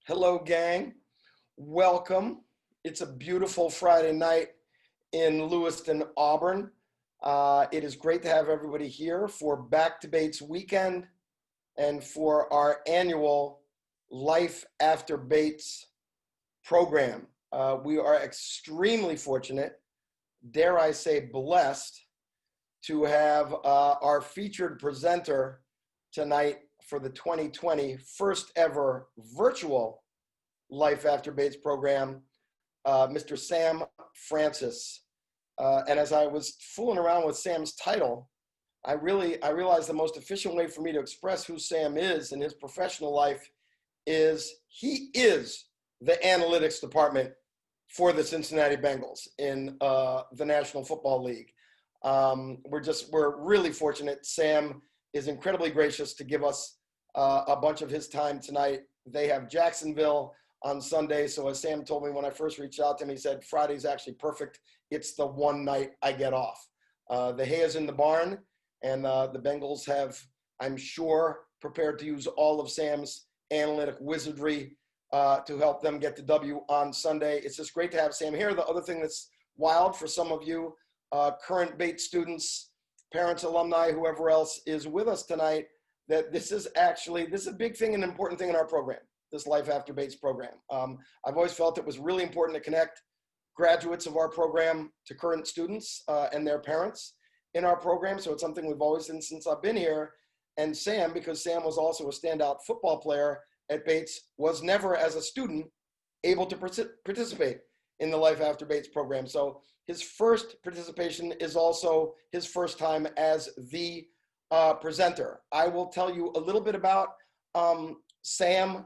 Hello, gang. Welcome. It's a beautiful Friday night in Lewiston, Auburn. It is great to have everybody here for Back to Bates weekend and for our annual Life After Bates program. We are extremely fortunate, dare I say blessed, to have our featured presenter tonight for the 2020 first ever virtual Life After Bates program, Mr. Sam Francis. And as I was fooling around with Sam's title, I realized the most efficient way for me to express who Sam is in his professional life is he is the analytics department for the Cincinnati Bengals in the National Football League. We're really fortunate. Sam is incredibly gracious to give us a bunch of his time tonight. They have Jacksonville on Sunday. So as Sam told me when I first reached out to him, he said, Friday's actually perfect. It's the one night I get off. The hay is in the barn, and the Bengals have, I'm sure, prepared to use all of Sam's analytic wizardry to help them get the W on Sunday. It's just great to have Sam here. The other thing that's wild for some of you, current Bates students, parents, alumni, whoever else is with us tonight, that this is a big thing, an important thing in our program, this Life After Bates program. I've always felt it was really important to connect graduates of our program to current students and their parents in our program. So it's something we've always done since I've been here. And Sam, because Sam was also a standout football player at Bates, was never as a student able to participate in the Life After Bates program. So his first participation is also his first time as the presenter. I will tell you a little bit about Sam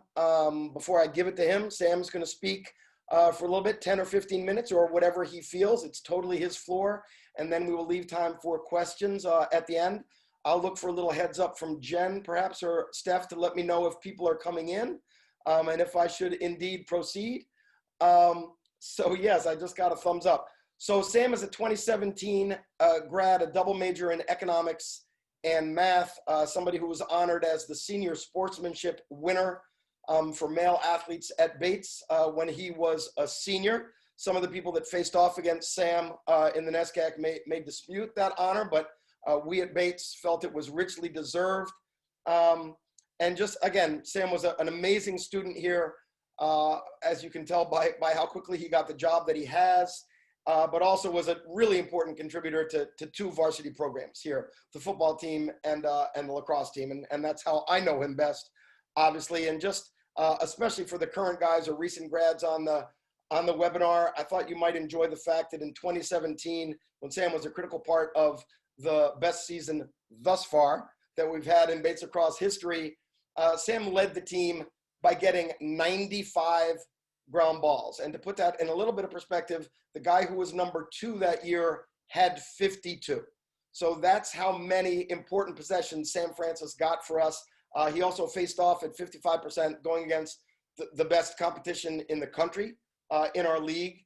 before I give it to him. Sam's going to speak for a little bit, 10 or 15 minutes or whatever he feels. It's totally his floor. And then we will leave time for questions at the end. I'll look for a little heads up from Jen, perhaps, or Steph to let me know if people are coming in and if I should indeed proceed. So yes, I just got a thumbs up. So Sam is a 2017 grad, a double major in economics and math, somebody who was honored as the senior sportsmanship winner for male athletes at Bates when he was a senior. Some of the people that faced off against Sam in the NESCAC may dispute that honor, but we at Bates felt it was richly deserved. And just, again, Sam was an amazing student here, as you can tell by how quickly he got the job that he has. But also was a really important contributor to two varsity programs here, the football team and the lacrosse team. And that's how I know him best, obviously. And just especially for the current guys or recent grads on the webinar, I thought you might enjoy the fact that in 2017, when Sam was a critical part of the best season thus far that we've had in Bates lacrosse history, Sam led the team by getting 95 ground balls. And to put that in a little bit of perspective, the guy who was number 2 that year had 52. So that's how many important possessions Sam Francis got for us. He also faced off at 55%, going against the best competition in the country in our league.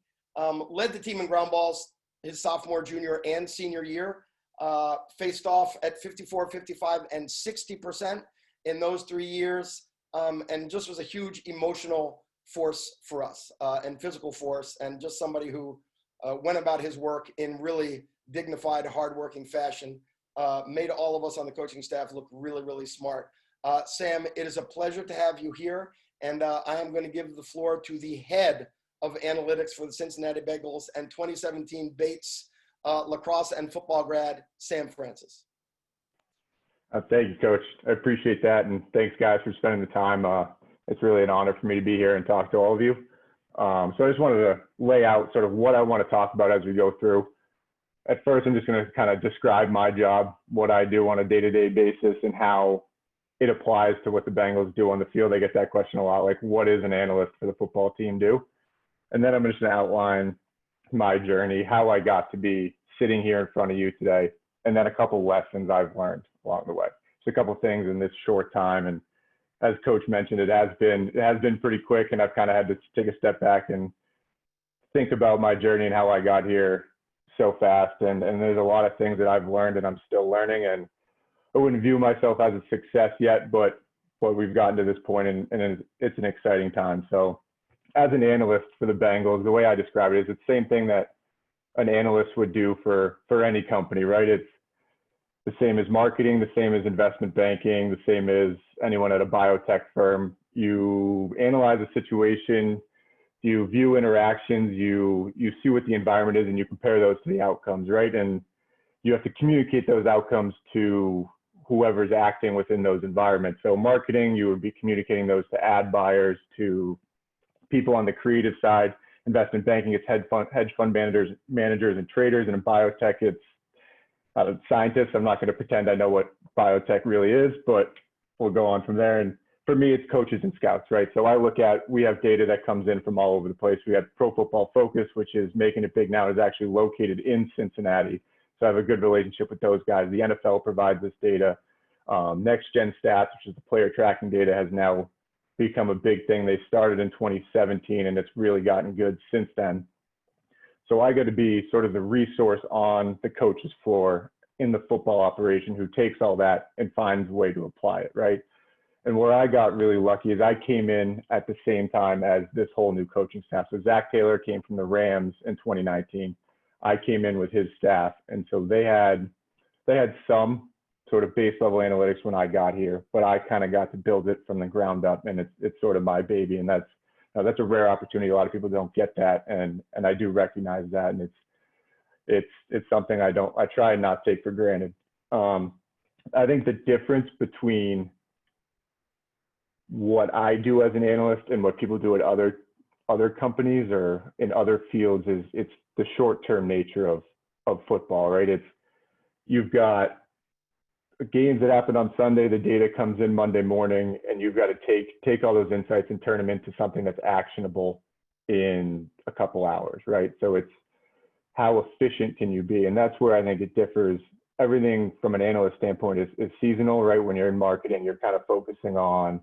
Led the team in ground balls his sophomore, junior, and senior year. Faced off at 54, 55, and 60% in those 3 years. And just was a huge emotional force for us and physical force, and just somebody who went about his work in really dignified, hardworking fashion, made all of us on the coaching staff look really, really smart. Sam, it is a pleasure to have you here, and I am going to give the floor to the head of analytics for the Cincinnati Bengals and 2017 Bates lacrosse and football grad, Sam Francis. Thank you, Coach. I appreciate that, and thanks, guys, for spending the time. It's really an honor for me to be here and talk to all of you. So I just wanted to lay out sort of what I want to talk about as we go through. At first, I'm just going to kind of describe my job, what I do on a day-to-day basis, and how it applies to what the Bengals do on the field. I get that question a lot, like, what does an analyst for the football team do? And then I'm just going to outline my journey, how I got to be sitting here in front of you today, and then a couple lessons I've learned along the way. So a couple things in this short time, and as Coach mentioned, it has been pretty quick, and I've kind of had to take a step back and think about my journey and how I got here so fast. And there's a lot of things that I've learned and I'm still learning, and I wouldn't view myself as a success yet, but what we've gotten to this point, and it's an exciting time. So as an analyst for the Bengals, the way I describe it is it's the same thing that an analyst would do for any company, right? It's the same as marketing, the same as investment banking, the same as anyone at a biotech firm. You analyze a situation, you view interactions, you see what the environment is, and you compare those to the outcomes, right? And you have to communicate those outcomes to whoever's acting within those environments. So marketing, you would be communicating those to ad buyers, to people on the creative side. Investment banking, it's hedge fund managers and traders. And in biotech, it's scientists. I'm not going to pretend I know what biotech really is, but we'll go on from there. And for me, it's coaches and scouts, right? So we have data that comes in from all over the place. We have Pro Football Focus, which is making it big now, is actually located in Cincinnati. So I have a good relationship with those guys. The NFL provides this data. Next Gen Stats, which is the player tracking data, has now become a big thing. They started in 2017, and it's really gotten good since then. So I got to be sort of the resource on the coach's floor in the football operation who takes all that and finds a way to apply it, right? And where I got really lucky is I came in at the same time as this whole new coaching staff. So Zach Taylor came from the Rams in 2019. I came in with his staff, and so they had some sort of base level analytics when I got here, but I kind of got to build it from the ground up, and it's sort of my baby, and that's a rare opportunity. A lot of people don't get that, and I do recognize that, and it's something I try and not take for granted. I think the difference between what I do as an analyst and what people do at other companies or in other fields is it's the short-term nature of football, right? You've got games that happen on Sunday, the data comes in Monday morning, and you've got to take all those insights and turn them into something that's actionable in a couple hours, right? So it's how efficient can you be? And that's where I think it differs. Everything from an analyst standpoint is seasonal, right? When you're in marketing, you're kind of focusing on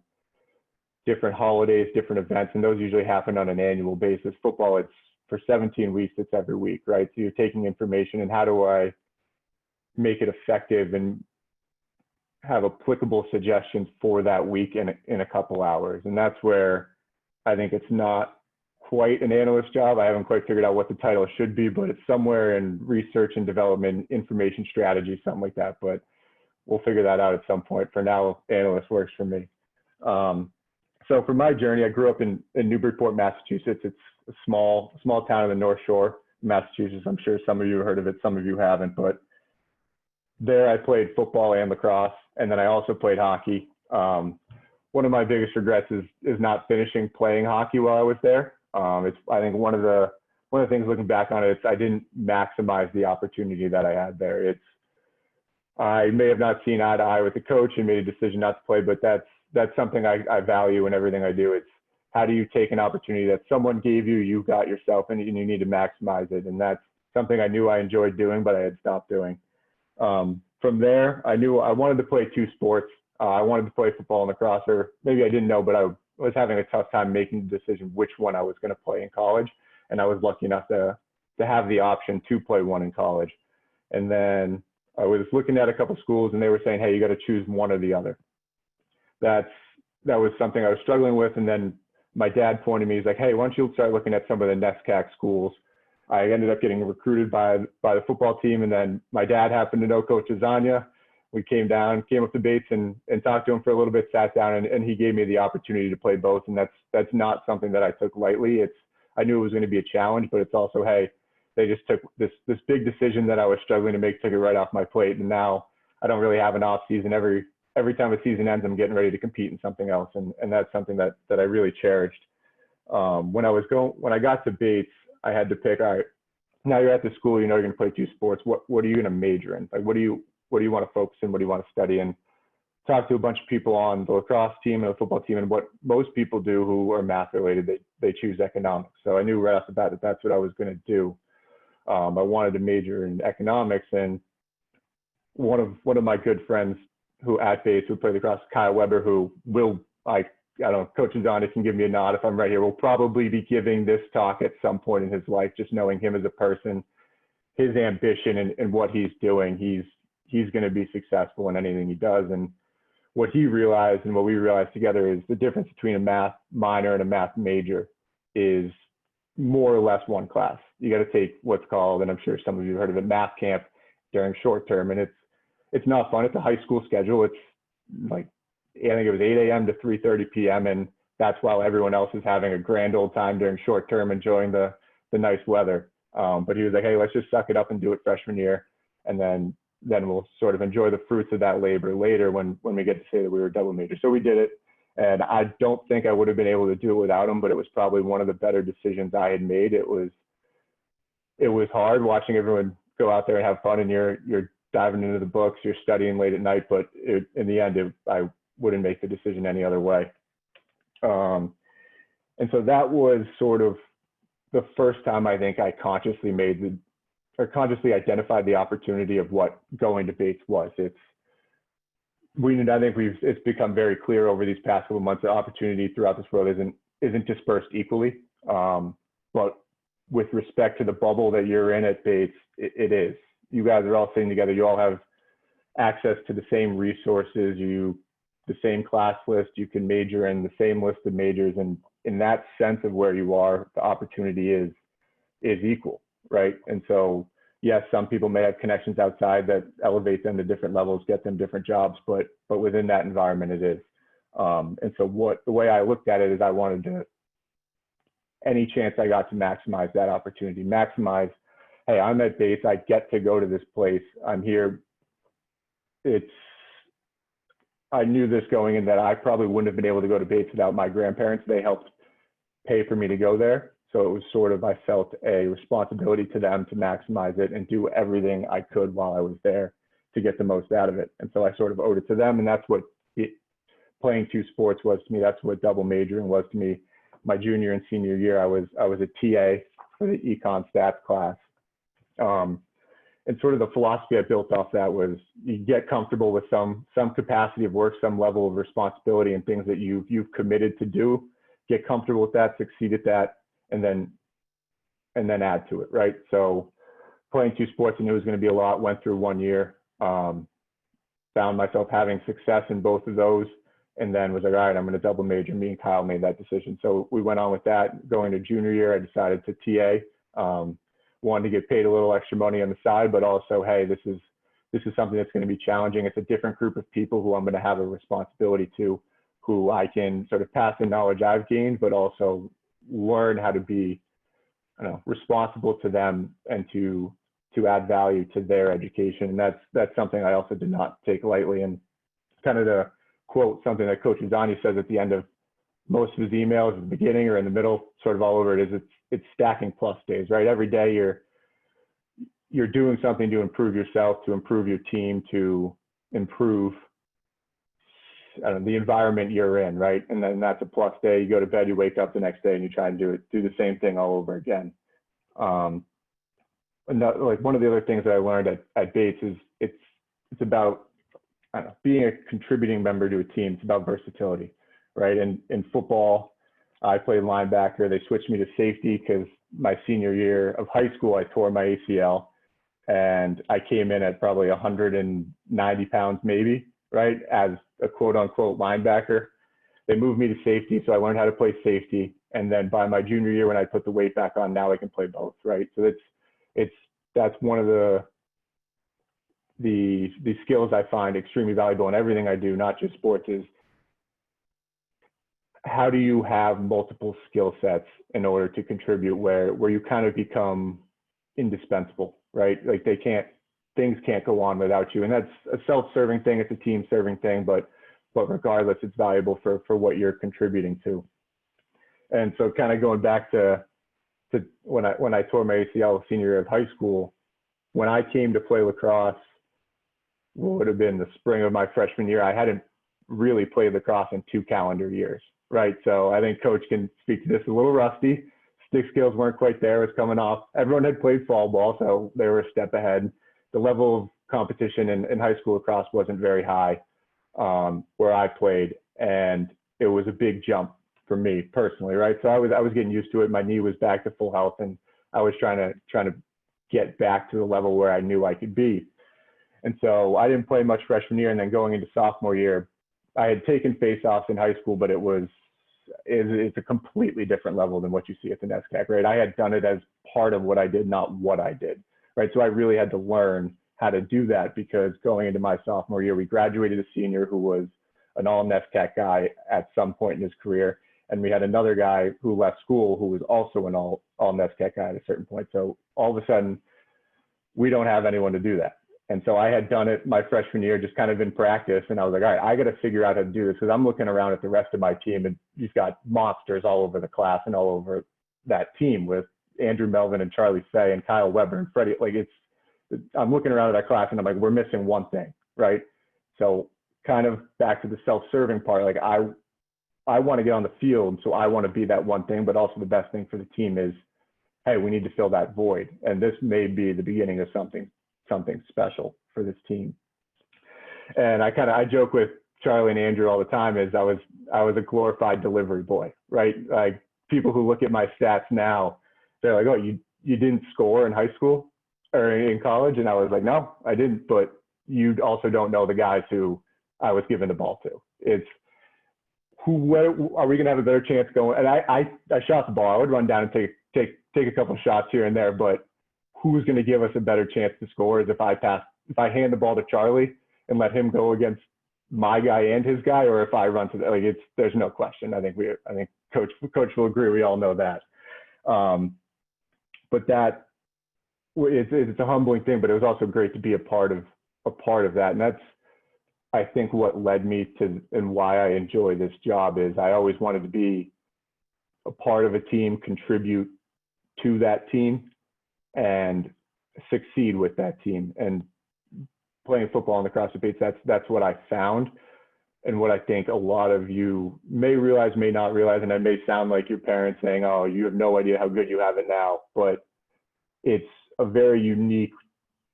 different holidays, different events, and those usually happen on an annual basis. Football, it's for 17 weeks, it's every week, right? So you're taking information and how do I make it effective and have applicable suggestions for that week in a couple hours. And that's where I think it's not quite an analyst job. I haven't quite figured out what the title should be, but it's somewhere in research and development, information strategy, something like that. But we'll figure that out at some point. For now, analyst works for me. So for my journey, I grew up in Newburyport, Massachusetts. It's a small town in the North Shore, of Massachusetts. I'm sure some of you have heard of it, some of you haven't, but there I played football and lacrosse, and then I also played hockey. One of my biggest regrets is not finishing playing hockey while I was there. I think one of the things looking back on it, I didn't maximize the opportunity that I had there. I may have not seen eye to eye with the coach and made a decision not to play, but that's something I value in everything I do. It's how do you take an opportunity that someone gave you, you got yourself, and you need to maximize it. And that's something I knew I enjoyed doing, but I had stopped doing. From there, I knew I wanted to play two sports. I wanted to play football and lacrosse, or maybe I didn't know, but I was having a tough time making the decision which one I was going to play in college. And I was lucky enough to have the option to play one in college. And then I was looking at a couple schools, and they were saying, hey, you got to choose one or the other. That was something I was struggling with. And then my dad pointed me, he's like, hey, why don't you start looking at some of the NESCAC schools? I ended up getting recruited by the football team. And then my dad happened to know Coach Azania. We came up to Bates and talked to him for a little bit, sat down, and he gave me the opportunity to play both. And that's not something that I took lightly. I knew it was going to be a challenge, but it's also, hey, they just took this big decision that I was struggling to make, took it right off my plate. And now I don't really have an off season. Every time a season ends, I'm getting ready to compete in something else. And that's something that I really cherished. When I got to Bates, I had to pick, all right, now you're at the school, you're going to play two sports. What are you going to major in? Like, what do you want to focus in? What do you want to study? And talk to a bunch of people on the lacrosse team and the football team. And what most people do who are math related, they choose economics. So I knew right off the bat that that's what I was going to do. I wanted to major in economics. And one of my good friends who at Bates who played lacrosse, Kyle Weber, who I don't know, Coach Azania can give me a nod if I'm right here, will probably be giving this talk at some point in his life, just knowing him as a person, his ambition and what he's doing. He's going to be successful in anything he does. And what he realized and what we realized together is the difference between a math minor and a math major is more or less one class. You got to take what's called, and I'm sure some of you have heard of it, math camp during short term. And it's not fun. It's a high school schedule. It's like, I think it was 8 a.m. to 3:30 p.m. And that's while everyone else is having a grand old time during short term, enjoying the nice weather. But he was like, hey, let's just suck it up and do it freshman year. And then we'll sort of enjoy the fruits of that labor later when we get to say that we were double major. So we did it. And I don't think I would have been able to do it without him, but it was probably one of the better decisions I had made. It was hard watching everyone go out there and have fun, and you're diving into the books, you're studying late at night, but in the end, I wouldn't make the decision any other way. And so that was sort of the first time I think I consciously identified the opportunity of what going to Bates was. It's become very clear over these past couple of months that opportunity throughout this world isn't dispersed equally. But with respect to the bubble that you're in at Bates, it is. You guys are all sitting together. You all have access to the same resources, the same class list. You can major in the same list of majors, and in that sense of where you are, the opportunity is equal, right? And so, yes, some people may have connections outside that elevate them to different levels, get them different jobs, but within that environment, it is. And so the way I looked at it is I wanted to, any chance I got to maximize that opportunity, maximize, hey, I'm at Bates, I get to go to this place, I'm here. I knew this going in that I probably wouldn't have been able to go to Bates without my grandparents. They helped pay for me to go there. So it was sort of, I felt a responsibility to them to maximize it and do everything I could while I was there to get the most out of it. And so I sort of owed it to them. And that's what playing two sports was to me. That's what double majoring was to me. My junior and senior year, I was a TA for the econ stats class. And sort of the philosophy I built off that was you get comfortable with some capacity of work, some level of responsibility and things that you've committed to do, get comfortable with that, succeed at that, and then add to it, right? So playing two sports, I knew it was going to be a lot, went through 1 year, found myself having success in both of those, and then was like, all right, I'm going to double major. Me and Kyle made that decision. So we went on with that. Going to junior year, I decided to TA, wanted to get paid a little extra money on the side, but also, hey, this is something that's going to be challenging. It's a different group of people who I'm going to have a responsibility to, who I can sort of pass the knowledge I've gained, but also learn how to be, responsible to them and to add value to their education. And that's something I also did not take lightly. And kind of to quote something that Coach Zani says at the end of most of his emails, at the beginning or in the middle, sort of all over it, is it's stacking plus days, right? Every day you're doing something to improve yourself, to improve your team, to improve the environment you're in, right? And then that's a plus day. You go to bed, you wake up the next day, and you try and do the same thing all over again. And like one of the other things that I learned at Bates is it's about being a contributing member to a team. It's about versatility, right? And in football, I played linebacker. They switched me to safety because my senior year of high school, I tore my ACL, and I came in at probably 190 pounds maybe, right, as a quote unquote linebacker. They moved me to safety, so I learned how to play safety. And then by my junior year, when I put the weight back on, now I can play both, right? So that's one of the skills I find extremely valuable in everything I do, not just sports, is how do you have multiple skill sets in order to contribute where you kind of become indispensable, right? Like things can't go on without you. And that's a self-serving thing, it's a team-serving thing, but regardless, it's valuable for what you're contributing to. And so kind of going back to when I tore my ACL senior year of high school, when I came to play lacrosse, what would have been the spring of my freshman year, I hadn't really played lacrosse in 2 calendar years, right? So I think Coach can speak to this, a little rusty. Stick skills weren't quite there. It was coming off. Everyone had played fall ball, so they were a step ahead. The level of competition in high school lacrosse wasn't very high where I played, and it was a big jump for me personally, right? So I was getting used to it. My knee was back to full health, and I was trying to get back to the level where I knew I could be. And so I didn't play much freshman year, and then going into sophomore year, I had taken face-offs in high school, but it's a completely different level than what you see at the NESCAC, right? I had done it as part of what I did, not what I did, right? So I really had to learn how to do that, because going into my sophomore year, we graduated a senior who was an all NESCAC guy at some point in his career. And we had another guy who left school who was also an all NESCAC guy at a certain point. So all of a sudden, we don't have anyone to do that. And so I had done it my freshman year, just kind of in practice. And I was like, all right, I got to figure out how to do this, because I'm looking around at the rest of my team, and you've got monsters all over the class and all over that team with Andrew Melvin and Charlie Fay and Kyle Weber and Freddie. Like, I'm looking around at that class and I'm like, we're missing one thing, right? So kind of back to the self-serving part, like I want to get on the field, so I want to be that one thing, but also the best thing for the team is, hey, we need to fill that void. And this may be the beginning of something special for this team. And I joke with Charlie and Andrew all the time is I was a glorified delivery boy, right? Like, people who look at my stats now, they're like, oh, you didn't score in high school or in college? And I was like, no, I didn't. But you also don't know the guys who I was giving the ball to. It's where are we going to have a better chance going? And I shot the ball. I would run down and take a couple of shots here and there, but who's going to give us a better chance to score is if I hand the ball to Charlie and let him go against my guy and his guy, or if I run to there's no question. I think coach will agree. We all know that. But it's a humbling thing, but it was also great to be a part of that. And that's, I think, what led me to, and why I enjoy this job is I always wanted to be a part of a team, contribute to that team, and succeed with that team. And playing football on the Lacrosse Debates, that's what I found, and what I think a lot of you may realize, may not realize, and it may sound like your parents saying, oh, you have no idea how good you have it now, but it's a very unique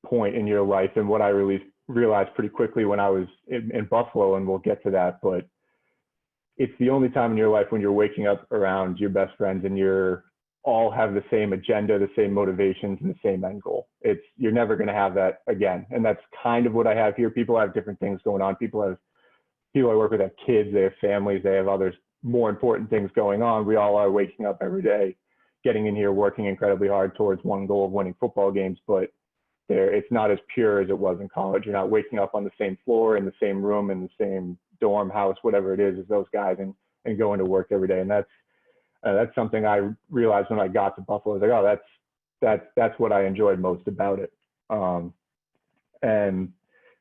point in your life. And what I really realized pretty quickly when I was in Buffalo, and we'll get to that, but it's the only time in your life when you're waking up around your best friends and you're all have the same agenda, the same motivations, and the same end goal. You're never going to have that again. And that's kind of what I have here. People have different things going on. People I work with have kids, they have families, they have others, more important things going on. We all are waking up every day, getting in here, working incredibly hard towards one goal of winning football games, but it's not as pure as it was in college. You're not waking up on the same floor, in the same room, in the same dorm, house, whatever it is, as those guys, and going to work every day. And that's something I realized when I got to Buffalo. I was like, oh, that's what I enjoyed most about it. And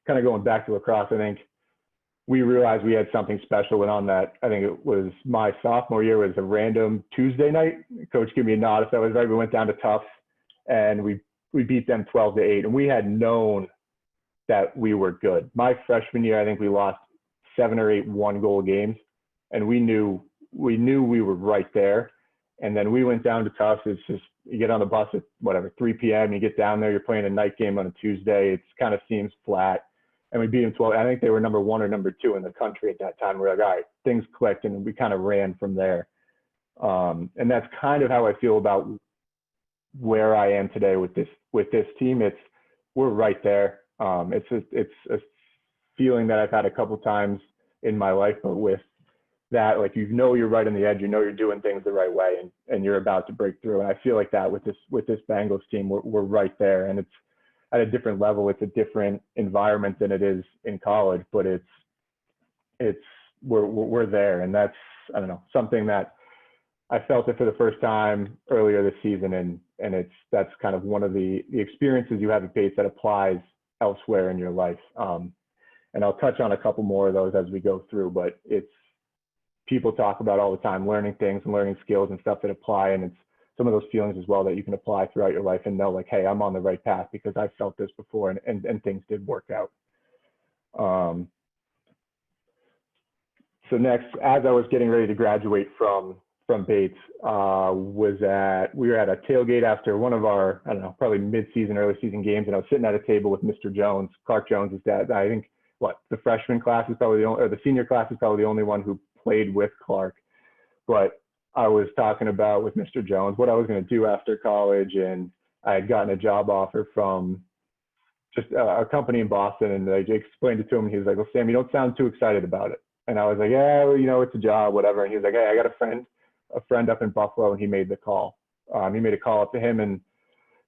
kind of going back to lacrosse, I think we realized we had something special. And on that, I think it was my sophomore year, was a random Tuesday night. Coach gave me a nod if that was right. We went down to Tufts and we beat them 12-8. And we had known that we were good. My freshman year, I think we lost 7 or 8 one-goal games, and we knew we were right there. And then we went down to Tufts. It's just, you get on the bus at 3 p.m. You get down there, you're playing a night game on a Tuesday. It kind of seems flat. And we beat them 12. I think they were number 1 or number 2 in the country at that time. We're like, all right, things clicked, and we kind of ran from there. And that's kind of how I feel about where I am today with this team. We're right there. It's a feeling that I've had a couple times in my life, but with that, like, you're right on the edge, you're doing things the right way, and you're about to break through. And I feel like that with this Bengals team, we're right there, and it's at a different level. It's a different environment than it is in college, but we're there. And that's, I don't know, something that I felt it for the first time earlier this season. And that's kind of one of the experiences you have at Bates that applies elsewhere in your life. And I'll touch on a couple more of those as we go through, but it's, people talk about all the time, learning things and learning skills and stuff that apply. And it's some of those feelings as well that you can apply throughout your life and know, like, hey, I'm on the right path because I felt this before, and things did work out. So next, as I was getting ready to graduate from Bates, we were at a tailgate after one of our, I don't know, probably mid-season, early season games. And I was sitting at a table with Mr. Jones, Clark Jones' dad. I think the freshman class is probably the senior class is probably the only one who played with Clark. But I was talking about with Mr. Jones what I was going to do after college, and I had gotten a job offer from just a company in Boston, and I explained it to him. He was like, well, Sam, you don't sound too excited about it. And I was like, yeah, well, you know, it's a job, whatever. And he was like, hey, I got a friend up in Buffalo, and he made the call. He made a call up to him, and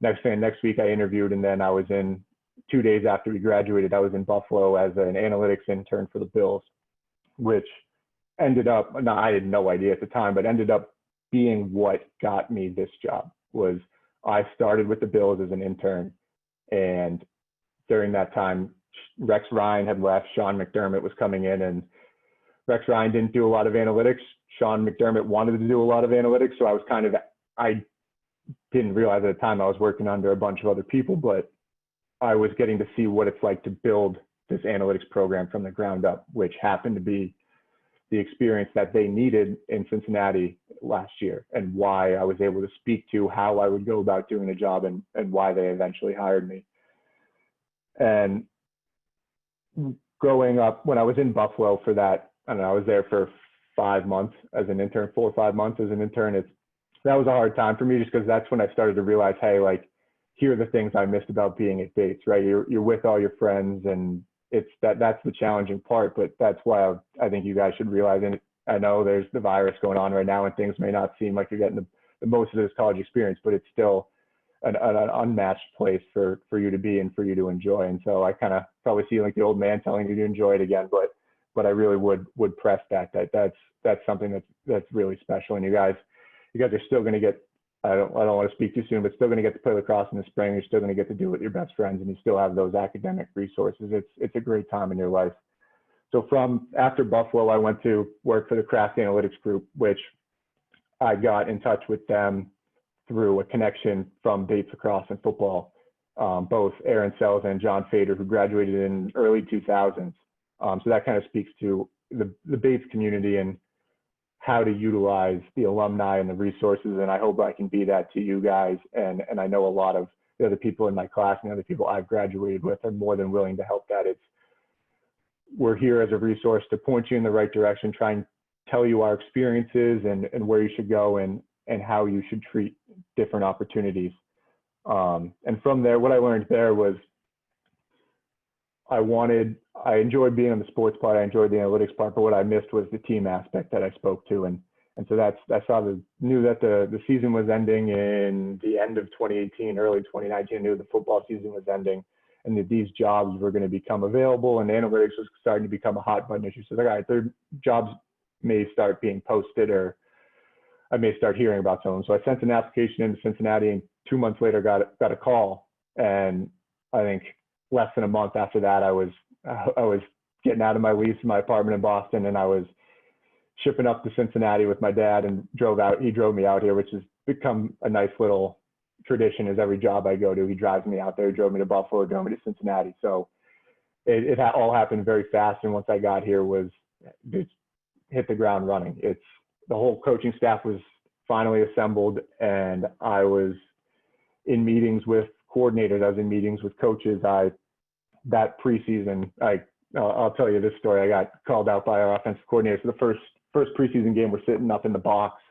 next week I interviewed, and then I was in 2 days after we graduated, I was in Buffalo as an analytics intern for the Bills, which ended up, no, I had no idea at the time, but ended up being what got me this job. Was I started with the Bills as an intern, and during that time, Rex Ryan had left, Sean McDermott was coming in, and Rex Ryan didn't do a lot of analytics. Sean McDermott wanted to do a lot of analytics, so I didn't realize at the time I was working under a bunch of other people, but I was getting to see what it's like to build this analytics program from the ground up, which happened to be the experience that they needed in Cincinnati last year, and why I was able to speak to how I would go about doing the job, and why they eventually hired me. And growing up, when I was in Buffalo for that, I don't know, I was there for 5 months as an intern, 4 or 5 months as an intern. That was a hard time for me, just because that's when I started to realize, hey, like, here are the things I missed about being at Bates, right? You're with all your friends, and that's the challenging part, but that's why I think you guys should realize, and I know there's the virus going on right now, and things may not seem like you're getting the most of this college experience, but it's still an unmatched place for you to be and for you to enjoy. And so I kind of probably see like the old man telling you to enjoy it again, but I really would press that's something that's really special. And you guys are still going to get, I don't want to speak too soon, but still going to get to play lacrosse in the spring. You're still going to get to do it with your best friends, and you still have those academic resources. It's a great time in your life. So from after Buffalo, I went to work for the Craft Analytics Group, which I got in touch with them through a connection from Bates Lacrosse and football, both Aaron Sells and John Fader, who graduated in early 2000s. So that kind of speaks to the Bates community and how to utilize the alumni and the resources. And I hope I can be that to you guys. And I know a lot of the other people in my class and the other people I've graduated with are more than willing to help that. We're here as a resource to point you in the right direction, try and tell you our experiences and where you should go and how you should treat different opportunities. And from there, what I learned there was I enjoyed being on the sports part, I enjoyed the analytics part, but what I missed was the team aspect that I spoke to. And so knew that the season was ending in the end of 2018, early 2019, knew the football season was ending, and that these jobs were going to become available, and analytics was starting to become a hot button issue. So like, all right, their jobs may start being posted, or I may start hearing about some of them. So I sent an application into Cincinnati, and 2 months later got a call. And I think less than a month after that, I was getting out of my lease in my apartment in Boston, and I was shipping up to Cincinnati with my dad, and he drove me out here, which has become a nice little tradition. Is every job I go to, he drives me out there. He drove me to Buffalo, drove me to Cincinnati. So it all happened very fast. And once I got here, it hit the ground running. The whole coaching staff was finally assembled, and I was in meetings with coordinators. I was in meetings with coaches. That preseason, I'll tell you this story. I got called out by our offensive coordinator for the first preseason game. We're sitting up in the box,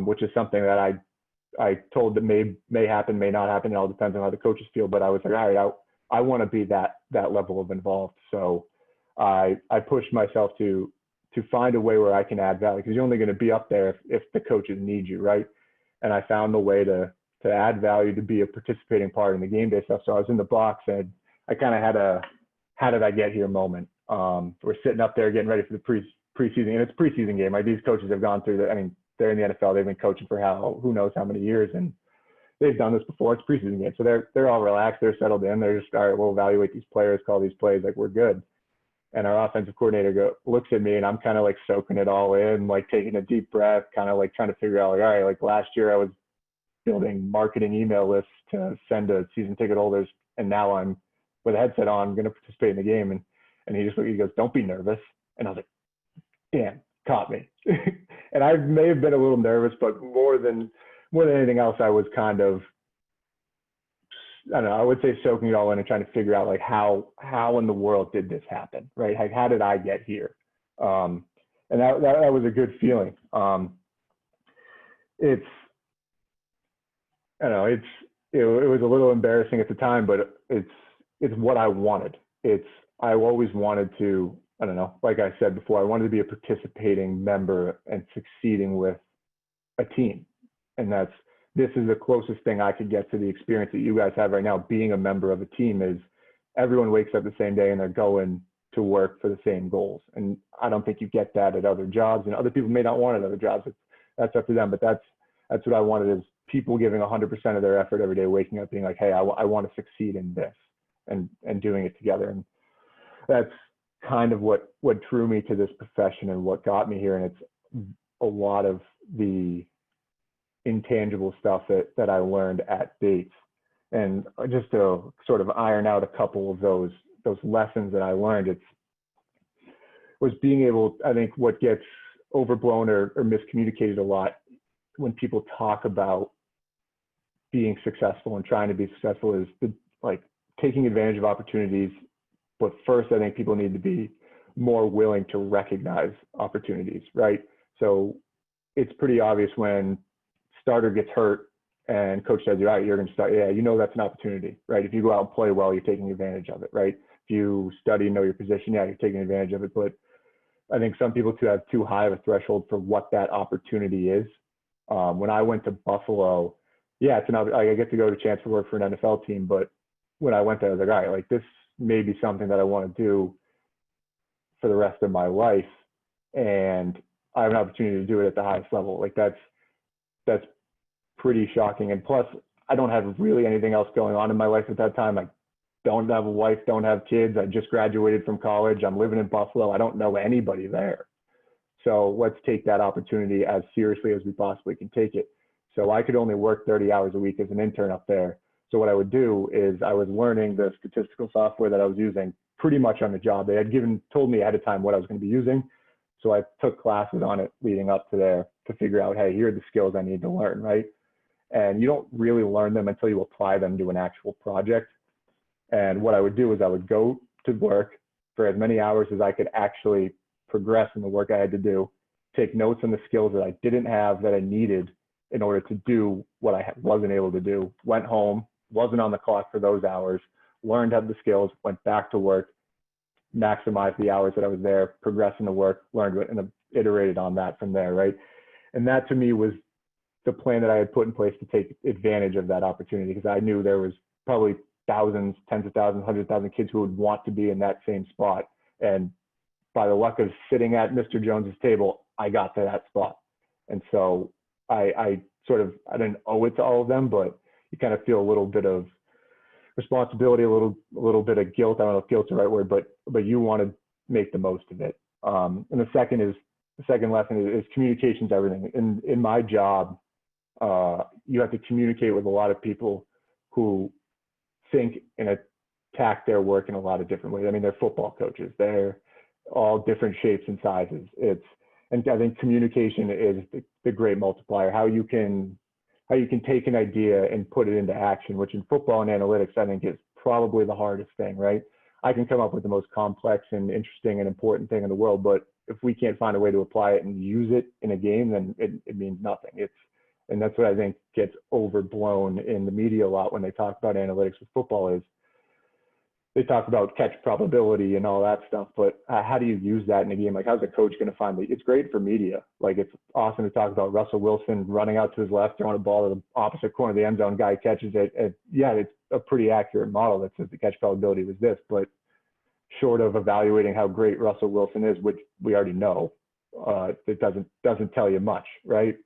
which is something that I told that may happen, may not happen. It all depends on how the coaches feel. But I was like, all right, I want to be that level of involved. So I pushed myself to find a way where I can add value, because you're only going to be up there if the coaches need you, right? And I found the way to add value, to be a participating part in the game day stuff. So I was in the box, and I kind of had a how did I get here moment. We're sitting up there getting ready for the preseason, and it's a preseason game. Like, these coaches have gone through they're in the NFL. They've been coaching for who knows how many years, and they've done this before. It's a preseason game, so they're all relaxed. They're settled in. They're just, all right, we'll evaluate these players, call these plays, like, we're good. And our offensive coordinator looks at me, and I'm kind of like soaking it all in, like taking a deep breath, kind of like trying to figure out, like, all right, like last year I was building marketing email lists to send to season ticket holders, and now I'm with a headset on, I'm going to participate in the game. And he goes, don't be nervous. And I was like, damn, caught me. And I may have been a little nervous, but more than anything else, I was kind of, I don't know, I would say soaking it all in and trying to figure out, like, how in the world did this happen, right? Like, how did I get here? And that was a good feeling. It was a little embarrassing at the time, but it's what I wanted. I always wanted to I don't know, like I said before, I wanted to be a participating member and succeeding with a team. And this is the closest thing I could get to the experience that you guys have right now. Being a member of a team is everyone wakes up the same day and they're going to work for the same goals. And I don't think you get that at other jobs, and other people may not want it at other jobs. That's up to them. But that's what I wanted, is people giving 100% of their effort every day, waking up being like, hey, I want to succeed in this, and doing it together. And that's kind of what drew me to this profession and what got me here. And it's a lot of the intangible stuff that I learned at Bates. And just to sort of iron out a couple of those lessons that I learned, was being able, I think what gets overblown or miscommunicated a lot when people talk about being successful and trying to be successful, is taking advantage of opportunities. But first, I think people need to be more willing to recognize opportunities, right? So it's pretty obvious when starter gets hurt and coach says, all right, you're going to start. Yeah, that's an opportunity, right? If you go out and play well, you're taking advantage of it, right? If you study and know your position, yeah, you're taking advantage of it. But I think some people have too high of a threshold for what that opportunity is. When I went to Buffalo, yeah, I get to go to chance to work for an NFL team. But when I went there, I was like, all right, this may be something that I want to do for the rest of my life, and I have an opportunity to do it at the highest level. That's pretty shocking. And plus, I don't have really anything else going on in my life at that time. I don't have a wife, don't have kids. I just graduated from college. I'm living in Buffalo. I don't know anybody there. So let's take that opportunity as seriously as we possibly can take it. So I could only work 30 hours a week as an intern up there. So what I would do is I was learning the statistical software that I was using pretty much on the job. They had told me ahead of time what I was going to be using. So I took classes on it leading up to there to figure out, hey, here are the skills I need to learn, right? And you don't really learn them until you apply them to an actual project. And what I would do is I would go to work for as many hours as I could actually progress in the work I had to do, take notes on the skills that I didn't have that I needed in order to do what I wasn't able to do, went home, wasn't on the clock for those hours, learned how the skills, went back to work, maximized the hours that I was there, progressed in the work, learned it, and iterated on that from there, right? And that to me was the plan that I had put in place to take advantage of that opportunity, because I knew there was probably thousands, tens of thousands, 100,000 kids who would want to be in that same spot. And by the luck of sitting at Mr. Jones's table, I got to that spot. And so I didn't owe it to all of them, but you kind of feel a little bit of responsibility, a little bit of guilt. I don't know if guilt's the right word, but you want to make the most of it. And the second lesson is communication's everything. In my job, you have to communicate with a lot of people who think and attack their work in a lot of different ways. I mean, they're football coaches. They're all different shapes and sizes. And I think communication is the great multiplier. How you can take an idea and put it into action, which in football and analytics, I think is probably the hardest thing, right? I can come up with the most complex and interesting and important thing in the world, but if we can't find a way to apply it and use it in a game, then it means nothing. And that's what I think gets overblown in the media a lot when they talk about analytics with football, is they talk about catch probability and all that stuff, but how do you use that in a game? Like, how's a coach going to find it's great for media. Like, it's awesome to talk about Russell Wilson running out to his left, throwing a ball to the opposite corner of the end zone, guy catches it. Yeah, it's a pretty accurate model that says the catch probability was this, but short of evaluating how great Russell Wilson is, which we already know, it doesn't tell you much, right?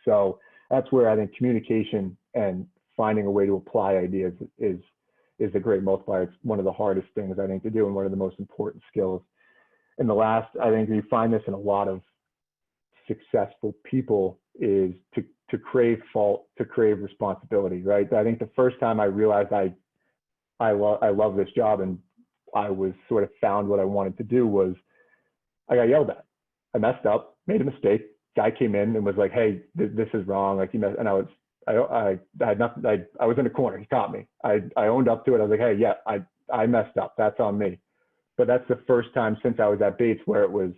So that's where I think communication and finding a way to apply ideas is a great multiplier. It's one of the hardest things I think to do, and one of the most important skills. And the last, I think you find this in a lot of successful people, is to crave fault, to crave responsibility, right? I think the first time I realized I love this job and I was sort of found what I wanted to do was I got yelled at. I messed up, made a mistake. Guy came in and was like, "Hey, this is wrong." Like, and I had nothing. I was in a corner. He caught me. I owned up to it. I was like, "Hey, yeah, I messed up. That's on me." But that's the first time since I was at Bates where it was,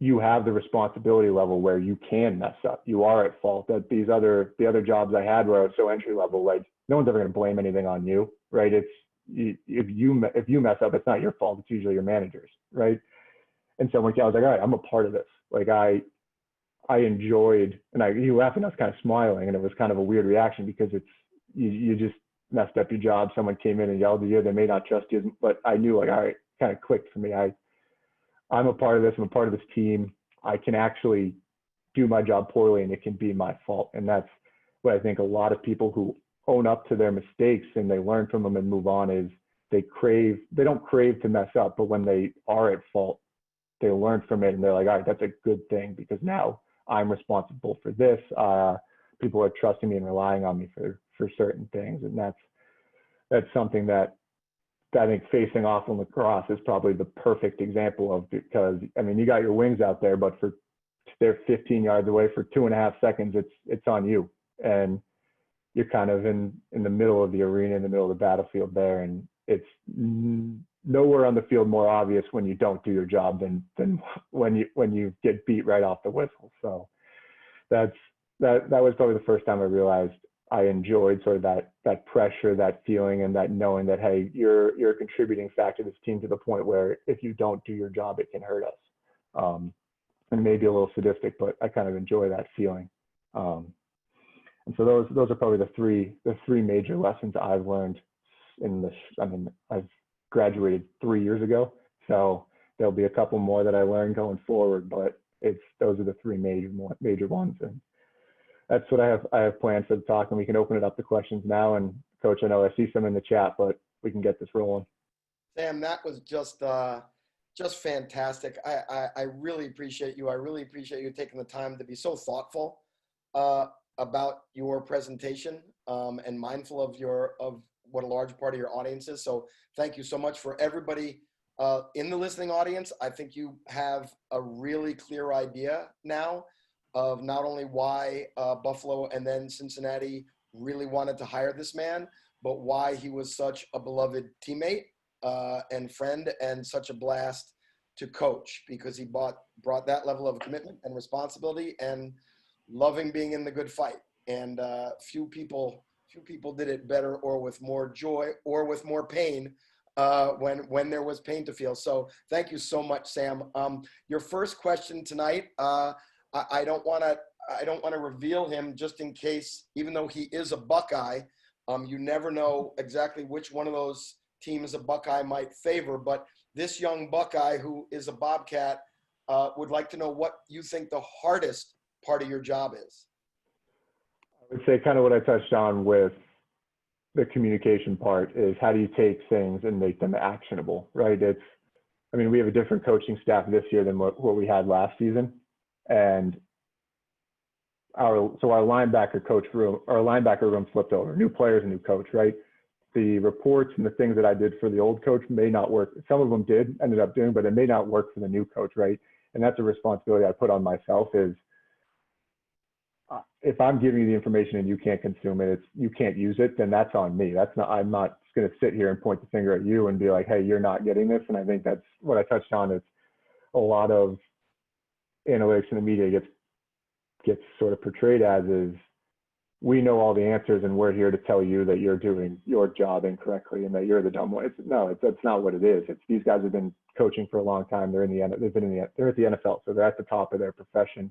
you have the responsibility level where you can mess up. You are at fault. That the other jobs I had where I was so entry level, like, no one's ever going to blame anything on you, right? if you mess up, it's not your fault. It's usually your manager's, right? And so when I was like, all right, I'm a part of this. Like I enjoyed, and you laughed and I was kind of smiling, and it was kind of a weird reaction because it's, you just messed up your job. Someone came in and yelled at you. They may not trust you, but I knew, like, all right, kind of clicked for me. I'm a part of this. I'm a part of this team. I can actually do my job poorly and it can be my fault. And that's what I think a lot of people who own up to their mistakes and they learn from them and move on is they don't crave to mess up, but when they are at fault, they learn from it and they're like, all right, that's a good thing because now I'm responsible for this. People are trusting me and relying on me for certain things. And that's something that I think facing off in lacrosse is probably the perfect example of, because I mean, you got your wings out there, but they're 15 yards away for 2.5 seconds, it's on you. And you're kind of in the middle of the arena, in the middle of the battlefield there. And it's nowhere on the field more obvious when you don't do your job than when you get beat right off the whistle. So that was probably the first time I realized I enjoyed sort of that pressure, that feeling, and that knowing that, hey, you're a contributing factor to this team to the point where if you don't do your job, it can hurt us. And maybe a little sadistic, but I kind of enjoy that feeling. And so those are probably the three major lessons I've learned in this. I mean, I've graduated 3 years ago, so there'll be a couple more that I learn going forward, but those are the three major ones. And that's what I have planned for the talk, and we can open it up to questions now. And Coach, I know I see some in the chat, but we can get this rolling. Sam, that was just fantastic. I really appreciate you. I really appreciate you taking the time to be so thoughtful about your presentation and mindful of what a large part of your audience is. So thank you so much. For everybody in the listening audience, I think you have a really clear idea now of not only why Buffalo and then Cincinnati really wanted to hire this man, but why he was such a beloved teammate and friend and such a blast to coach, because he brought that level of commitment and responsibility and loving being in the good fight. And few people did it better or with more joy or with more pain when there was pain to feel. So thank you so much, Sam. Your first question tonight, I don't want to reveal him just in case, even though he is a Buckeye, you never know exactly which one of those teams a Buckeye might favor. But this young Buckeye who is a Bobcat would like to know what you think the hardest part of your job is. I would say kind of what I touched on with the communication part is, how do you take things and make them actionable, right? We have a different coaching staff this year than what we had last season. And our linebacker room flipped over, new players and new coach, right? The reports and the things that I did for the old coach may not work. Some of them ended up doing, but it may not work for the new coach, right? And that's a responsibility I put on myself is, if I'm giving you the information and you can't consume it, you can't use it, then that's on me. I'm not going to sit here and point the finger at you and be like, hey, you're not getting this. And I think that's what I touched on. Is a lot of analytics in the media gets sort of portrayed as is, we know all the answers and we're here to tell you that you're doing your job incorrectly and that you're the dumb one. That's not what it is. These guys have been coaching for a long time. They're at the NFL, so they're at the top of their profession.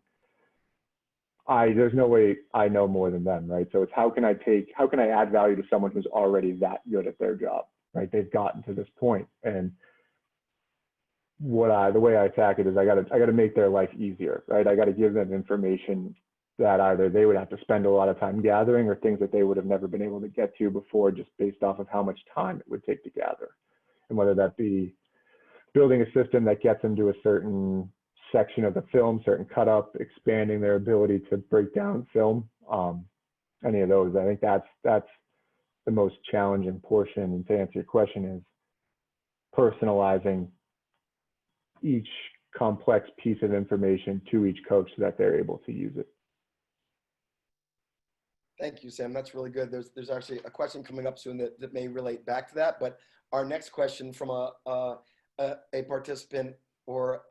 There's no way I know more than them, right? So it's how can I add value to someone who's already that good at their job, right? They've gotten to this point, and the way I attack it is I got to make their life easier, right? I got to give them information that either they would have to spend a lot of time gathering, or things that they would have never been able to get to before, just based off of how much time it would take to gather, and whether that be building a system that gets them to a certain section of the film, certain cut up, expanding their ability to break down film, any of those. I think that's the most challenging portion. And to answer your question is personalizing each complex piece of information to each coach so that they're able to use it. Thank you, Sam. That's really good. There's actually a question coming up soon that may relate back to that. But our next question from a participant or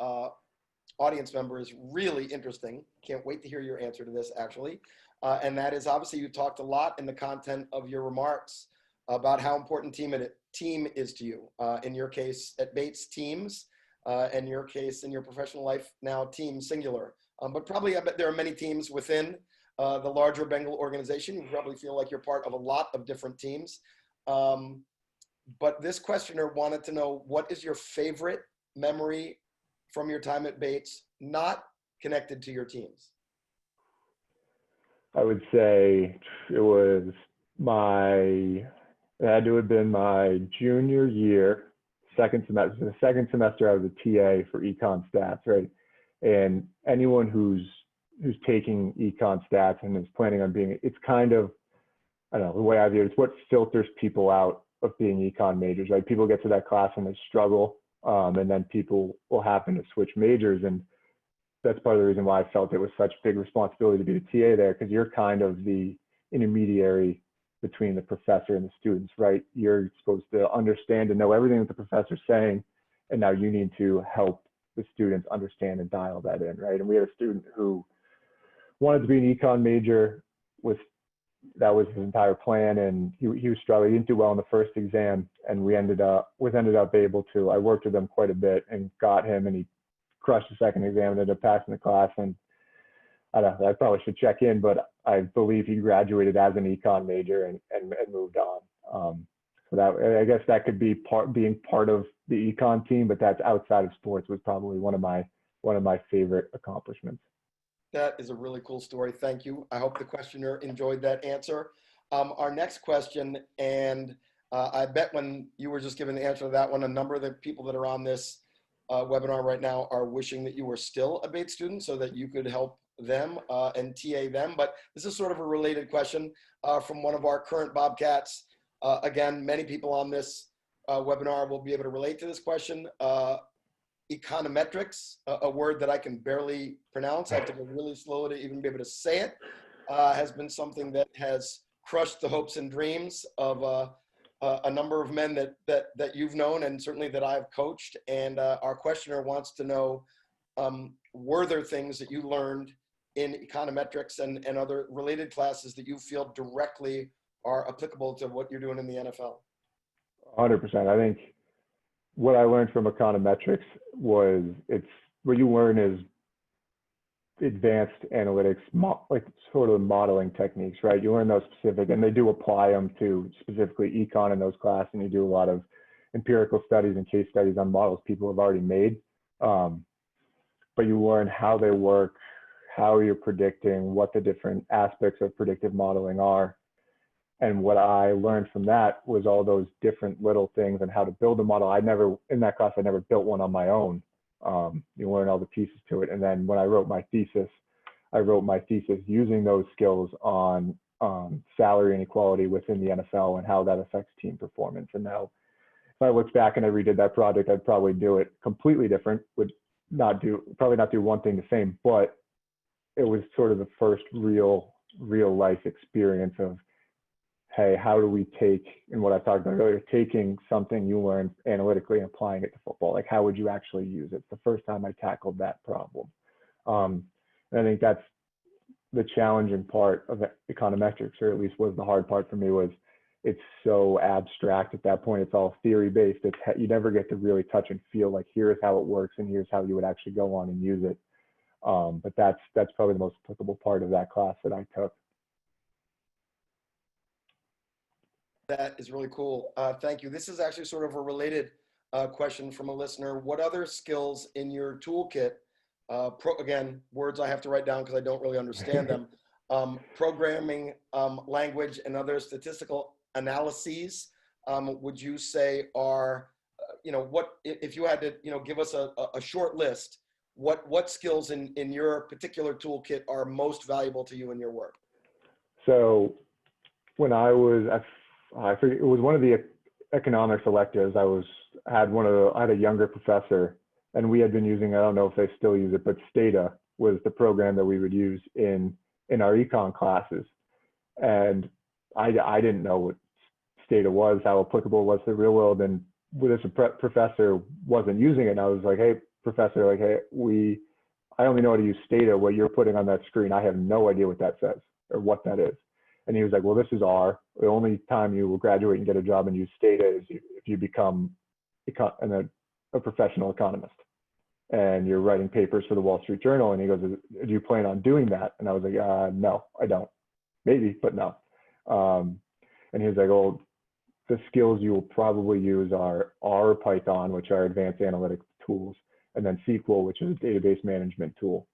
audience member is really interesting. Can't wait to hear your answer to this, actually. And that is, obviously, you talked a lot in the content of your remarks about how important team is to you. In your case, at Bates, teams. In your case, in your professional life, now team singular. But probably I bet there are many teams within the larger Bengal organization. You probably feel like you're part of a lot of different teams. But this questioner wanted to know, what is your favorite memory from your time at Bates, not connected to your teams? I would say it had to have been my junior year, second semester. The second semester I was a TA for econ stats, right? And anyone who's taking econ stats and is planning on being, it's kind of, I don't know, the way I view it, it's what filters people out of being econ majors, right? People get to that class and they struggle, and then people will happen to switch majors. And that's part of the reason why I felt it was such big responsibility to be the TA there, because you're kind of the intermediary between the professor and the students, right? You're supposed to understand and know everything that the professor's saying, and now you need to help the students understand and dial that in, right? And we had a student who wanted to be an econ major, that was his entire plan, and he was struggling. He didn't do well in the first exam, and we ended up able to, I worked with him quite a bit and got him, and he crushed the second exam and ended up passing the class. And I don't know, I probably should check in, but I believe he graduated as an econ major and moved on. So that, I guess that could be being part of the econ team, but that's outside of sports, was probably one of my favorite accomplishments. That is a really cool story. Thank you. I hope the questioner enjoyed that answer. Our next question, and I bet when you were just giving the answer to that one, a number of the people that are on this webinar right now are wishing that you were still a Bates student so that you could help them and TA them. But this is sort of a related question from one of our current Bobcats. Again, many people on this webinar will be able to relate to this question. Econometrics, a word that I can barely pronounce, I have to go really slow to even be able to say it, has been something that has crushed the hopes and dreams of a number of men that you've known, and certainly that I've coached. And our questioner wants to know, were there things that you learned in econometrics and other related classes that you feel directly are applicable to what you're doing in the NFL? 100%. I think what I learned from econometrics was what you learn is advanced analytics, like sort of modeling techniques, right? You learn those specific, and they do apply them to specifically econ in those classes, and you do a lot of empirical studies and case studies on models people have already made. But you learn how they work, how you're predicting, what the different aspects of predictive modeling are. And what I learned from that was all those different little things and how to build a model. In that class, I never built one on my own. You learn all the pieces to it. And then when I wrote my thesis using those skills on salary inequality within the NFL and how that affects team performance. And now if I look back and I redid that project, I'd probably do it completely different, probably not do one thing the same, but it was sort of the first real life experience of, hey, how do we take, and what I talked about earlier, taking something you learned analytically and applying it to football? Like, how would you actually use it? It's the first time I tackled that problem. And I think that's the challenging part of econometrics, or at least was the hard part for me, was it's so abstract at that point. It's all theory based. You never get to really touch and feel like, here's how it works and here's how you would actually go on and use it. But that's probably the most applicable part of that class that I took. That is really cool. Thank you. This is actually sort of a related question from a listener. What other skills in your toolkit, again, words I have to write down because I don't really understand them, programming language and other statistical analyses, would you say are, what, if you had to, give us a short list, what skills in your particular toolkit are most valuable to you in your work? So when I forget, it was one of the economics electives. I had a younger professor, and we had been using, I don't know if they still use it, but Stata was the program that we would use in our econ classes. And I didn't know what Stata was, how applicable it was to the real world. And this professor wasn't using it. And I was like, hey, professor, like, hey, I only know how to use Stata. What you're putting on that screen, I have no idea what that says or what that is. And he was like, well, this is the only time you will graduate and get a job and use state is if you become a professional economist and you're writing papers for the Wall Street Journal. And he goes, do you plan on doing that? And I was like, no, I don't. Maybe, but no. And he was like, oh, the skills you will probably use are R or Python, which are advanced analytics tools, and then SQL, which is a database management tool.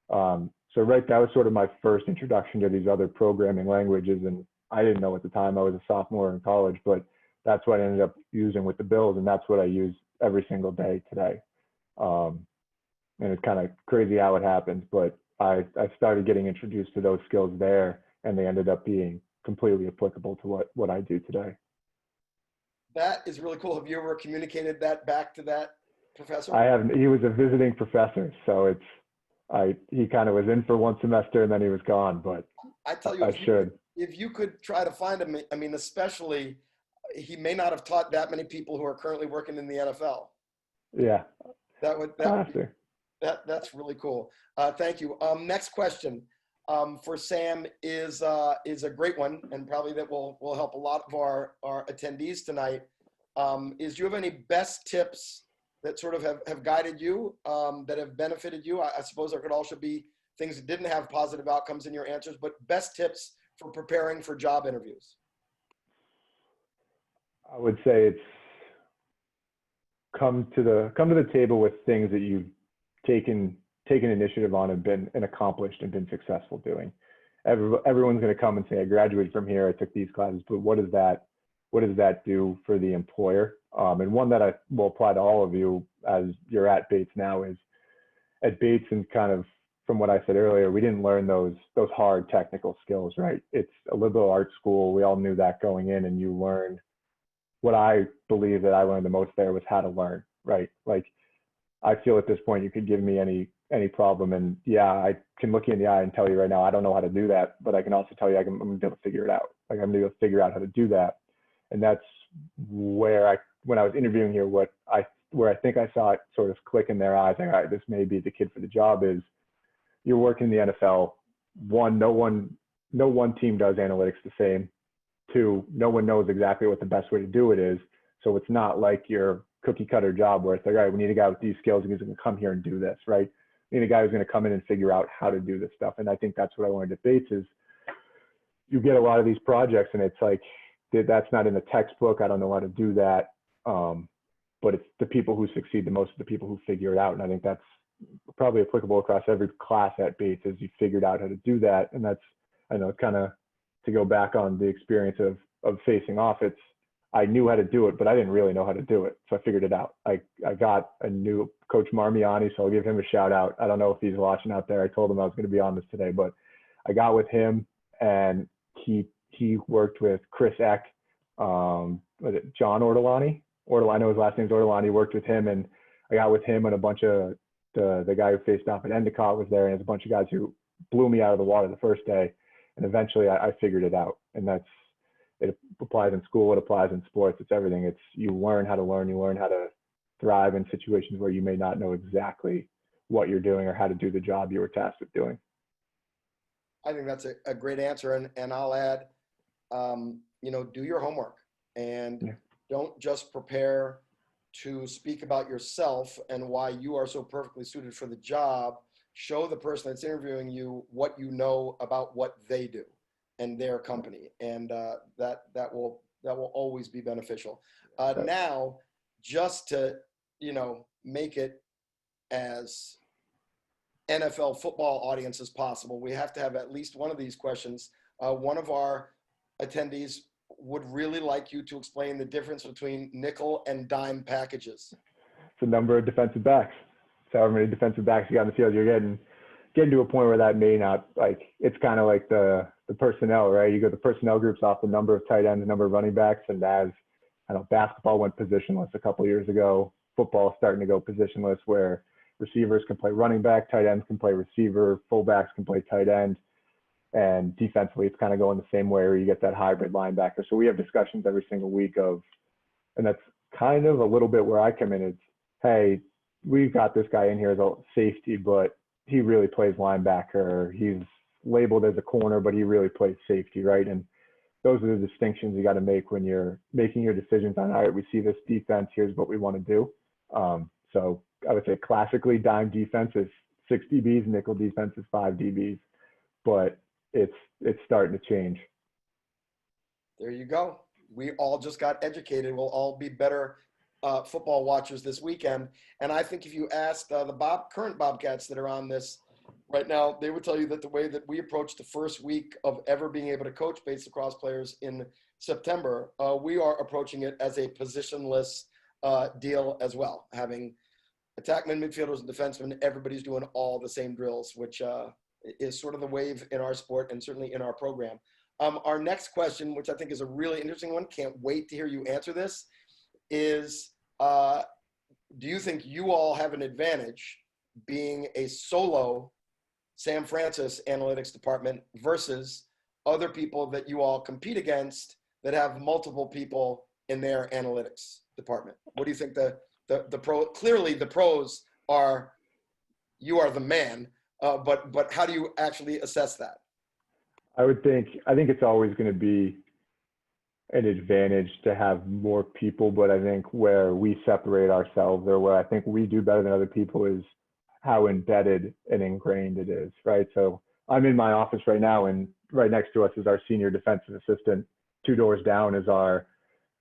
So that was sort of my first introduction to these other programming languages. And I didn't know at the time, I was a sophomore in college, but that's what I ended up using with the Bills. And that's what I use every single day today. And it's kind of crazy how it happens, but I started getting introduced to those skills there, and they ended up being completely applicable to what I do today. That is really cool. Have you ever communicated that back to that professor? I haven't. He was a visiting professor, so he kind of was in for one semester and then he was gone. But I tell you, if you could try to find him, I mean, especially he may not have taught that many people who are currently working in the NFL. Yeah, that's really cool. Thank you. Next question for Sam is a great one, and probably that will help a lot of our attendees tonight. Do you have any best tips that sort of have guided you, that have benefited you? I suppose there could also be things that didn't have positive outcomes in your answers, but best tips for preparing for job interviews. I would say it's come to the table with things that you've taken initiative on and accomplished and been successful doing. Everyone's going to come and say, I graduated from here, I took these classes, but what does that do for the employer? And one that I will apply to all of you as you're at Bates now is at Bates, and kind of from what I said earlier, we didn't learn those hard technical skills, right? It's a liberal arts school. We all knew that going in, and you learn what I believe that I learned the most there was how to learn, right? Like, I feel at this point, you could give me any problem, and yeah, I can look you in the eye and tell you right now, I don't know how to do that, but I can also tell you I'm going to be able to figure it out. Like, I'm going to be able to figure out how to do that. And that's where when I was interviewing here, where I think I saw it sort of click in their eyes, like, all right, this may be the kid for the job, is you're working in the NFL. One, no one team does analytics the same. Two, no one knows exactly what the best way to do it is. So it's not like your cookie cutter job where it's like, all right, we need a guy with these skills and he's going to come here and do this, right? We need a guy who's going to come in and figure out how to do this stuff. And I think that's what I learned at Bates is you get a lot of these projects and it's like, that's not in the textbook. I don't know how to do that. But it's the people who succeed the most are the people who figure it out. And I think that's probably applicable across every class at Bates, is you figured out how to do that. And that's, I know, kind of to go back on the experience of facing off, I knew how to do it, but I didn't really know how to do it. So I figured it out. I got a new coach, Marmiani, so I'll give him a shout out. I don't know if he's watching out there. I told him I was going to be on this today, but I got with him, and he worked with Chris Eck, was it John Ortolani? I know his last name's Ortolani. Worked with him, and I got with him and a bunch of the guy who faced off at Endicott was there, and there's a bunch of guys who blew me out of the water the first day. And eventually I figured it out. And it applies in school, it applies in sports, it's everything. You learn how to learn, you learn how to thrive in situations where you may not know exactly what you're doing or how to do the job you were tasked with doing. I think that's a great answer. And I'll add, do your homework, and don't just prepare to speak about yourself and why you are so perfectly suited for the job. Show the person that's interviewing you what you know about what they do and their company, and that will always be beneficial. Now, just to make it as NFL football audience as possible, we have to have at least one of these questions. One of our attendees would really like you to explain the difference between nickel and dime packages. It's the number of defensive backs. So however many defensive backs you got in the field, you're getting to a point where that may not, like, it's kind of like the personnel, right? You go the personnel groups off the number of tight ends, the number of running backs, and as I know, basketball went positionless a couple of years ago. Football is starting to go positionless, where receivers can play running back, tight ends can play receiver, fullbacks can play tight end, and defensively it's kind of going the same way where you get that hybrid linebacker. So we have discussions every single week and that's kind of a little bit where I come in. It's, hey, we've got this guy in here as a safety, but he really plays linebacker. He's labeled as a corner, but he really plays safety, right? And those are the distinctions you got to make when you're making your decisions on, all right, we see this defense, here's what we want to do. So I would say classically dime defense is 6 DBs, nickel defense is 5 DBs, but it's starting to change. There you go. We all just got educated. We'll all be better football watchers this weekend. And I think if you asked the current Bobcats that are on this right now, they would tell you that the way that we approach the first week of ever being able to coach base lacrosse players in September, we are approaching it as a positionless deal as well. Having attackmen, midfielders, and defensemen, everybody's doing all the same drills, which is sort of the wave in our sport and certainly in our program. Our next question, which I think is a really interesting one, can't wait to hear you answer this, is do you think you all have an advantage being a solo Sam Francis analytics department versus other people that you all compete against that have multiple people in their analytics department? What do you think clearly the pros are, you are the man, but how do you actually assess that? I think it's always going to be an advantage to have more people, but I think where we separate ourselves, or where I think we do better than other people, is how embedded and ingrained it is, right? So I'm in my office right now, and right next to us is our senior defensive assistant. 2 doors down is our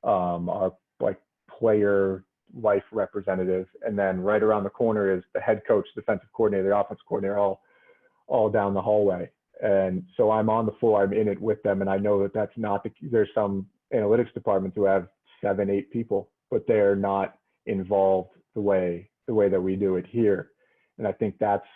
like player life representative, and then right around the corner is the head coach, defensive coordinator, the offensive coordinator, all down the hallway. And so I'm on the floor, I'm in it with them, and I know that that's not there's some analytics departments who have 7, 8 people, but they're not involved the way that we do it here. And I think that's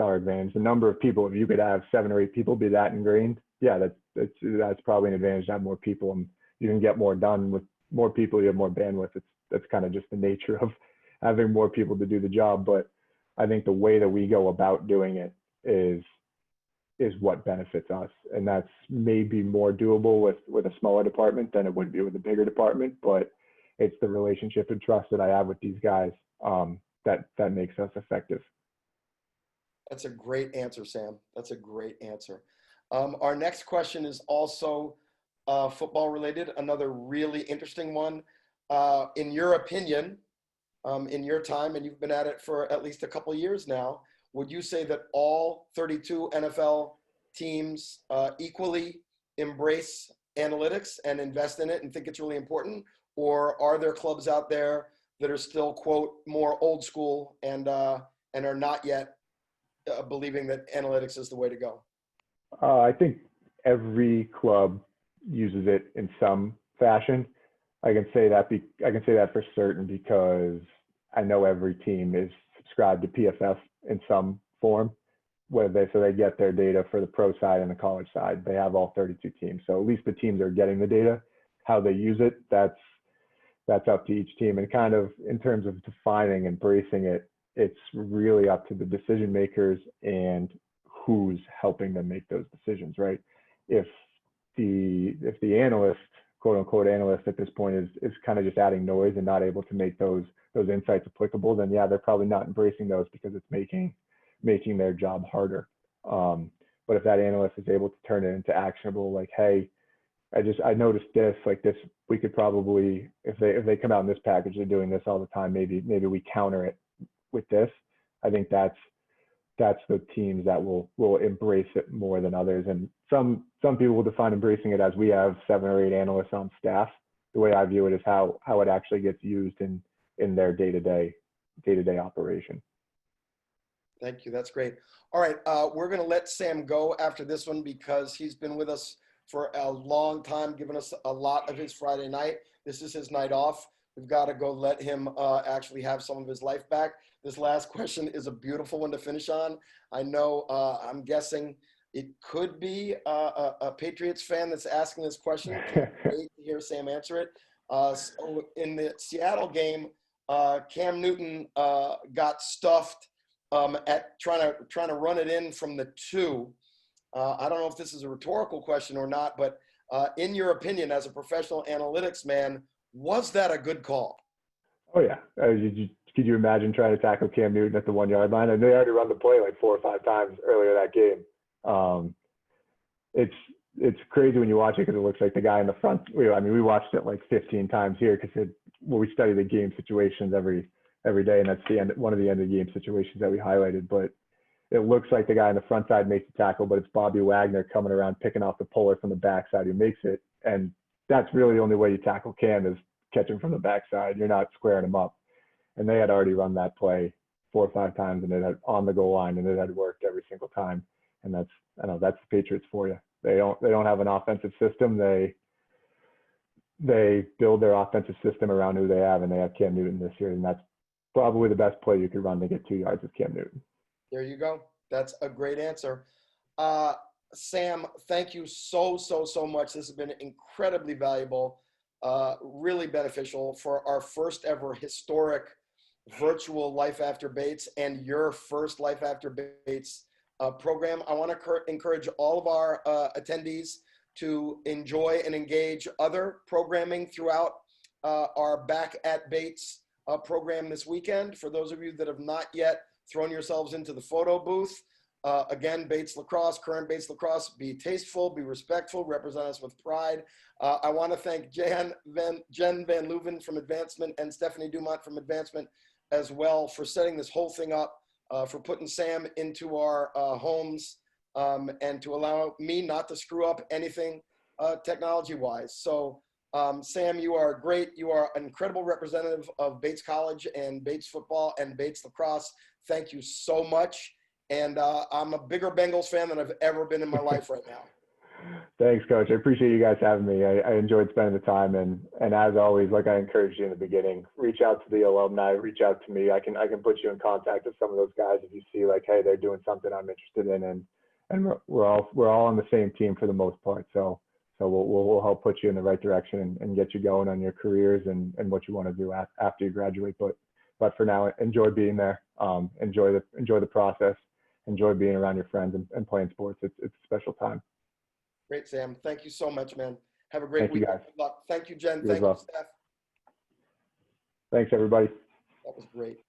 our advantage. The number of people, if you could have 7 or 8 people be that ingrained, yeah, that's probably an advantage to have more people, and you can get more done with more people. You have more bandwidth. That's kind of just the nature of having more people to do the job. But I think the way that we go about doing it is what benefits us, and that's maybe more doable with a smaller department than it would be with a bigger department. But it's the relationship and trust that I have with these guys that makes us effective. That's a great answer, Sam. That's a great answer. Our next question is also football related, another really interesting one. In your opinion, in your time, and you've been at it for at least a couple of years now, would you say that all 32 NFL teams equally embrace analytics and invest in it and think it's really important? Or are there clubs out there that are still, quote, more old school and are not yet believing that analytics is the way to go? I think every club uses it in some fashion. I can say that for certain because I know every team is subscribed to PFF in some form, so they get their data for the pro side and the college side. They have all 32 teams, so at least the teams are getting the data. How they use it, that's up to each team. And kind of in terms of defining, embracing it, it's really up to the decision makers and who's helping them make those decisions, right? If the analyst, quote unquote analyst at this point is kind of just adding noise and not able to make those insights applicable, then yeah, they're probably not embracing those because it's making their job harder. But if that analyst is able to turn it into actionable, like, hey, I noticed this, like this, we could probably, if they come out in this package, they're doing this all the time, maybe we counter it with this. I think that's the teams that will embrace it more than others. And some people will define embracing it as we have 7 or 8 analysts on staff. The way I view it is how it actually gets used in their day-to-day operation. Thank you. That's great. All right. We're going to let Sam go after this one because he's been with us for a long time, giving us a lot of his Friday night. This is his night off. We've got to go let him actually have some of his life back. This last question is a beautiful one to finish on. I know, I'm guessing it could be a Patriots fan that's asking this question. Can't wait to hear Sam answer it. So in the Seattle game, Cam Newton got stuffed at trying to run it in from the 2. I don't know if this is a rhetorical question or not, but in your opinion, as a professional analytics man, was that a good call? Oh yeah. Could you imagine trying to tackle Cam Newton at the 1 yard line? And they already run the play like 4 or 5 times earlier that game. it's crazy when you watch it because it looks like the guy in the front. I mean, we watched it like 15 times here because we study the game situations every day, and that's one of the end of the game situations that we highlighted. But it looks like the guy on the front side makes the tackle, but it's Bobby Wagner coming around picking off the puller from the backside who makes it. And that's really the only way you tackle Cam is catch him from the backside. You're not squaring him up. And they had already run that play 4 or 5 times, and it had on the goal line, and it had worked every single time. And that's the Patriots for you. They don't have an offensive system. They build their offensive system around who they have, and they have Cam Newton this year, and that's probably the best play you could run to get 2 yards with Cam Newton. There you go. That's a great answer. Sam, thank you so much. This has been incredibly valuable, really beneficial for our first ever historic virtual Life After Bates and your first Life After Bates program. I want to encourage all of our attendees to enjoy and engage other programming throughout our Back at Bates program this weekend. For those of you that have not yet thrown yourselves into the photo booth, again, Bates Lacrosse, current Bates Lacrosse, be tasteful, be respectful, represent us with pride. I want to thank Jen Van Leuven from Advancement and Stephanie Dumont from Advancement as well for setting this whole thing up, for putting Sam into our homes, and to allow me not to screw up anything technology-wise. So Sam, you are great. You are an incredible representative of Bates College and Bates football and Bates Lacrosse. Thank you so much. And I'm a bigger Bengals fan than I've ever been in my life right now. Thanks, Coach. I appreciate you guys having me. I enjoyed spending the time, and as always, like I encouraged you in the beginning, reach out to the alumni, reach out to me. I can put you in contact with some of those guys if you see like, hey, they're doing something I'm interested in, and we're all on the same team for the most part. So we'll help put you in the right direction and get you going on your careers and what you want to do after you graduate. But for now, enjoy being there. Enjoy the process. Enjoy being around your friends and playing sports. It's a special time. Great, Sam. Thank you so much, man. Have a great week. Good luck. Thank you, Jen. You Thank you, Steph. Thanks, everybody. That was great.